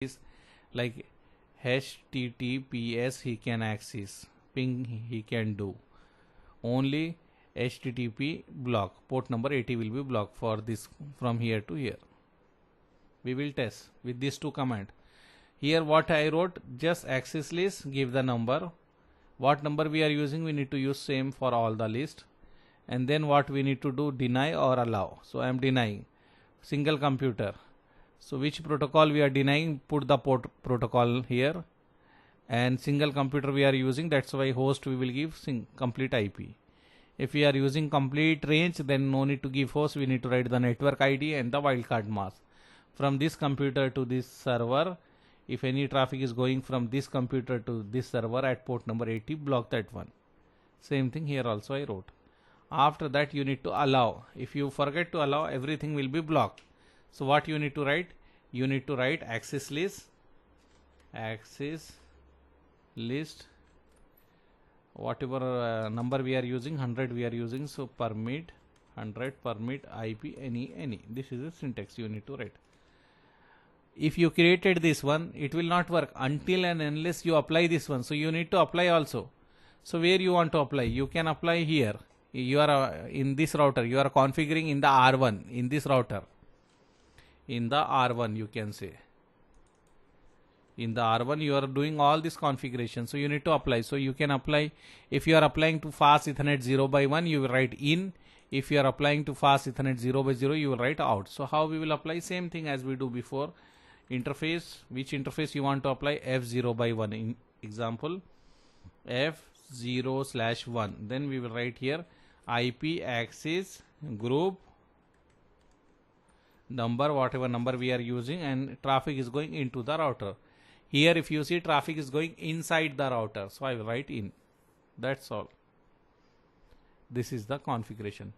is like HTTPS he can access, ping he can do. Only HTTP block, port number 80 will be blocked for this from here to here. We will test with these two commands. Here what I wrote, just access list, give the number. What number we are using, we need to use same for all the list. And then what we need to do, deny or allow. So I am denying single computer. So which protocol we are denying, put the port protocol here, and single computer we are using, that's why host we will give complete IP. If we are using complete range, then no need to give host, we need to write the network ID and the wildcard mask. From this computer to this server, if any traffic is going from this computer to this server at port number 80, block that one. Same thing here also I wrote. After that you need to allow. If you forget to allow, everything will be blocked. So what you need to write? You need to write access list, whatever number we are using, 100 we are using, so permit 100, permit IP any. This is the syntax you need to write. If you created this one, it will not work until and unless you apply this one. So you need to apply also. So where you want to apply? You can apply here. You are in this router, you are configuring in the R1, in this router. In the R1 you can say. In the R1 you are doing all this configuration, so you need to apply. So you can apply, if you are applying to fast Ethernet 0x1, you will write in. If you are applying to fast Ethernet 0x0, you will write out. So how we will apply? Same thing as we do before. Interface, which interface you want to apply? F0x1. In example, F0/1. Then we will write here IP access group number, whatever number we are using, and traffic is going into the router. Here if you see, traffic is going inside the router, so I will write in. That's all. This is the configuration.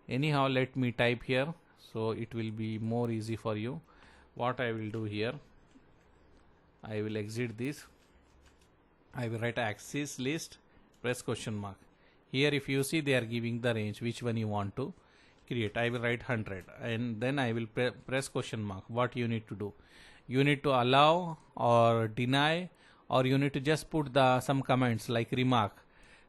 Anyhow, let me type here so it will be more easy for you. What I will do here, I will exit this. I will write access list, press question mark. Here if you see, they are giving the range, which one you want to create. I will write 100 and then I will press question mark. What you need to do? You need to allow or deny, or you need to just put some comments like remark.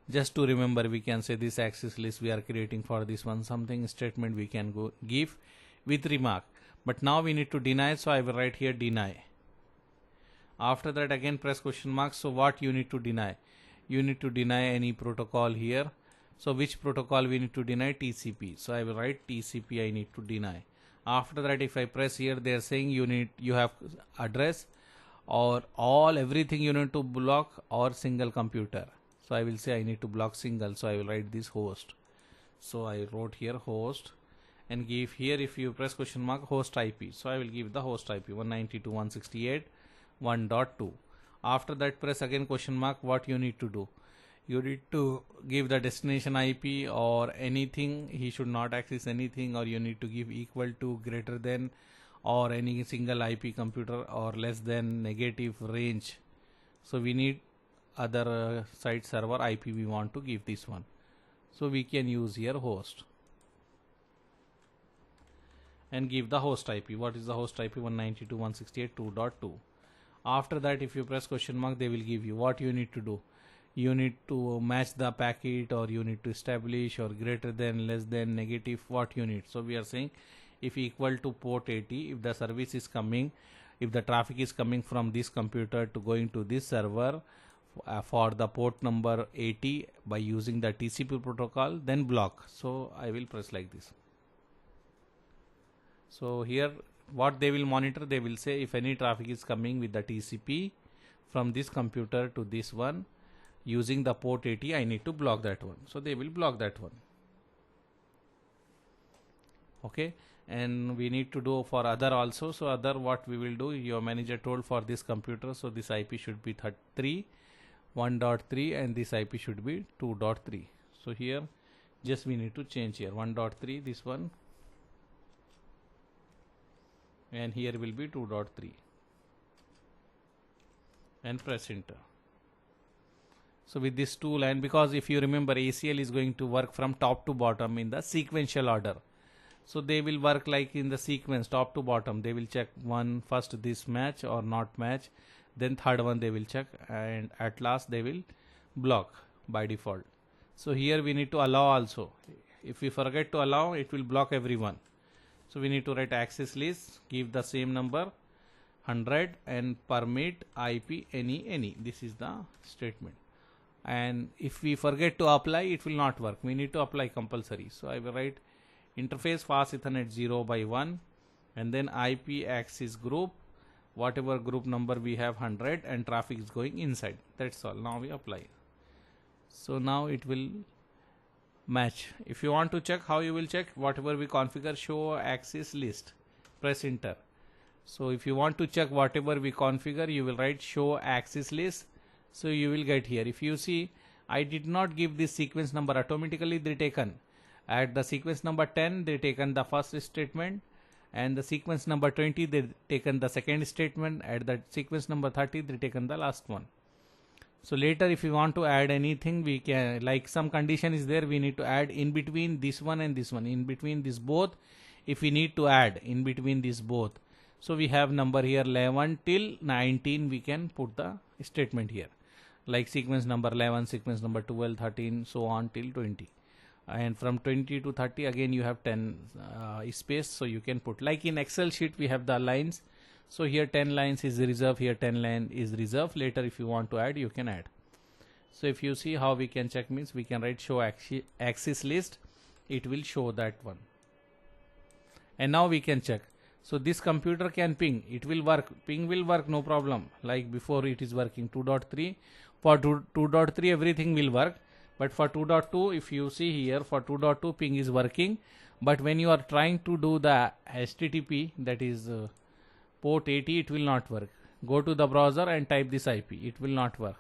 Just to remember, we can say this access list we are creating for this one, something statement we can go give with remark. But now we need to deny, so I will write here deny. After that again press question mark. So what you need to deny? You need to deny any protocol here. So which protocol we need to deny? TCP. So I will write TCP I need to deny. After that if I press here, they are saying you have address or everything you need to block or single computer. So I will say I need to block single. So I will write this host. So I wrote here host and give here, if you press question mark, host IP. So I will give the host IP 192.168.1.2. After that press again question mark. What you need to do? You need to give the destination IP or anything. He should not access anything, or you need to give equal to, greater than, or any single IP computer, or less than, negative, range. So we need other site server IP we want to give this one. So we can use here host and give the host IP. What is the host IP? 192.168.2.2. After that if you press question mark, they will give you what you need to do. You need to match the packet, or you need to establish, or greater than, less than, negative, what you need. So we are saying if equal to port 80, if the service is coming, if the traffic is coming from this computer to going to this server for the port number 80 by using the TCP protocol, then block. So I will press like this. So here what they will monitor, they will say if any traffic is coming with the TCP from this computer to this one using the port 80, I need to block that one. So they will block that one. Okay, and we need to do for other also. So other, what we will do, your manager told for this computer, so this IP should be 1.3 and this IP should be 2.3. So here just we need to change here 1.3, this one, and here will be 2.3 and press enter. So with this tool, and because if you remember, ACL is going to work from top to bottom in the sequential order. So they will work like in the sequence, top to bottom. They will check one first, this match or not match, then third one they will check, and at last they will block by default. So here we need to allow also. If we forget to allow, it will block everyone. So we need to write access list, give the same number 100 and permit IP any. This is the statement. And if we forget to apply, it will not work. We need to apply compulsory. So I will write interface fast Ethernet 0/1 and then IP access group, whatever group number we have 100, and traffic is going inside. That's all. Now we apply. So now it will match. If you want to check, how you will check? Whatever we configure, show access list, press enter. So if you want to check whatever we configure, you will write show access list. So you will get here. If you see, I did not give this sequence number, automatically they taken. At the sequence number 10, they taken the first statement, and the sequence number 20, they taken the second statement. At the sequence number 30, they taken the last one. So later if you want to add anything, we can, like some condition is there, we need to add in between this one and this one, in between this both. If we need to add in between this both, so we have number here 11 till 19, we can put the statement here, like sequence number 11, sequence number 12, 13, so on till 20. And from 20 to 30 again you have 10 space, so you can put, like in Excel sheet we have the lines. So here 10 lines is reserved, here 10 line is reserved. Later if you want to add, you can add. So if you see how we can check, means we can write show access list, it will show that one. And now we can check. So this computer can ping, it will work, ping will work, no problem. Like before it is working 2.3. For 2.3 everything will work. But for 2.2, if you see here, for 2.2 ping is working. But when you are trying to do the HTTP, that is port 80, it will not work. Go to the browser and type this IP, it will not work.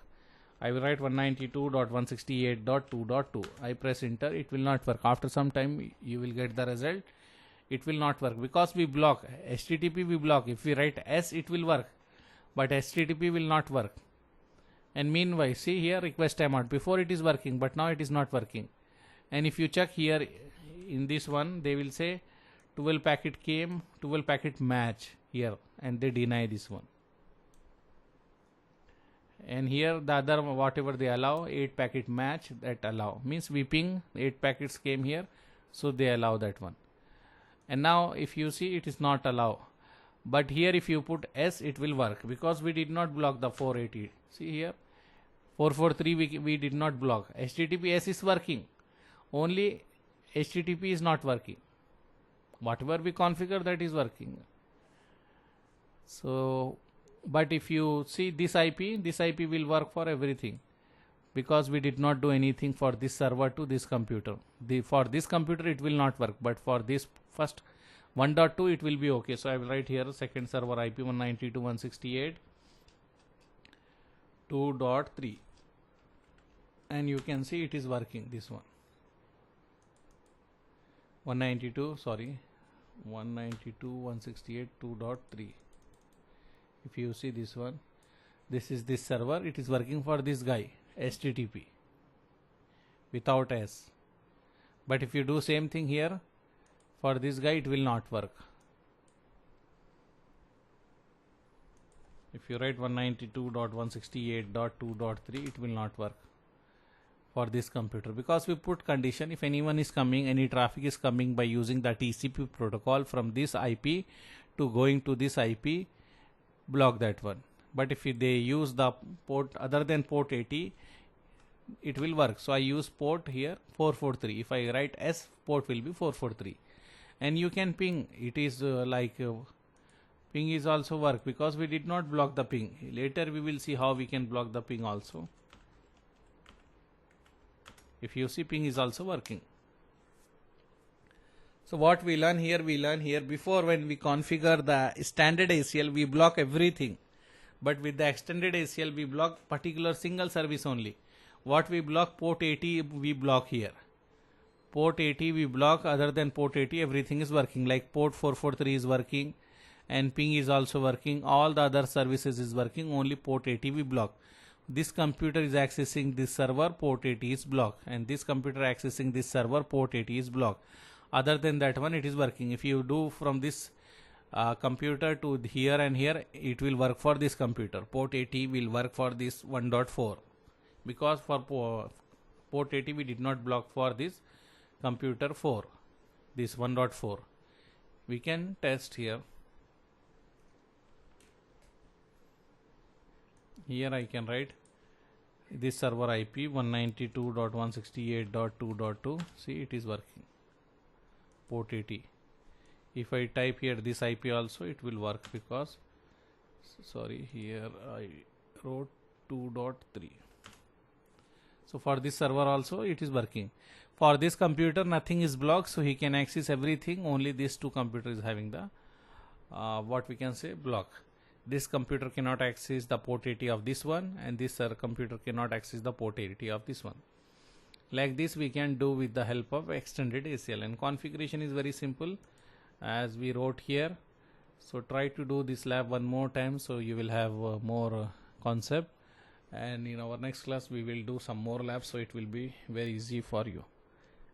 I will write 192.168.2.2. I press enter, it will not work. After some time you will get the result. It will not work because we block HTTP, we block. If we write S, it will work, but HTTP will not work. And meanwhile, see here request timeout. Before it is working, but now it is not working. And if you check here in this one, they will say 12 packet came, 12 packet match here, and they deny this one. And here the other whatever they allow, 8 packet match, that allow, means we ping 8 packets came here, so they allow that one. And now if you see, it is not allow, but here if you put S, it will work because we did not block the 480. See here 443 we did not block. HTTPS is working, only HTTP is not working. Whatever we configure, that is working. So but if you see this IP will work for everything, because we did not do anything for this server to this computer. For this computer it will not work, but for this first 1.2 it will be okay. So I will write here second server IP 192.168.2.3, and you can see it is working, this one 192.168.2.3. if you see this one, this is this server, it is working for this guy HTTP without S. But if you do same thing here for this guy, it will not work. If you write 192.168.2.3, it will not work for this computer, because we put condition, if anyone is coming, any traffic is coming by using the TCP protocol from this IP to going to this IP, block that one. But if they use the port other than port 80, it will work. So I use port here 443. If I write S, port will be 443. And you can ping. It is ping is also work, because we did not block the ping. Later we will see how we can block the ping also. If you see, ping is also working. So what we learn here, before when we configure the standard ACL, we block everything. But with the extended ACL, we block particular single service only. What we block, port 80 we block here. Port 80 we block, other than port 80 everything is working, like port 443 is working and ping is also working, all the other services is working, only port 80 we block. This computer is accessing this server, port 80 is blocked, and this computer accessing this server, port 80 is blocked. Other than that one, it is working. If you do from this computer to here and here, it will work for this computer. Port 80 will work for this 1.4, because for port 80 we did not block for this computer 4, this 1.4. We can test here. Here I can write this server IP 192.168.2.2. see, it is working, port 80. If I type here this IP also, it will work, because sorry, here I wrote 2.3. so for this server also it is working. For this computer nothing is blocked, so he can access everything. Only these two computers is having the what we can say, block. This computer cannot access the port 80 of this one, and this computer cannot access the port 80 of this one. Like this we can do with the help of extended ACL, and configuration is very simple as we wrote here. So try to do this lab one more time, so you will have more concept, and in our next class we will do some more labs, so it will be very easy for you.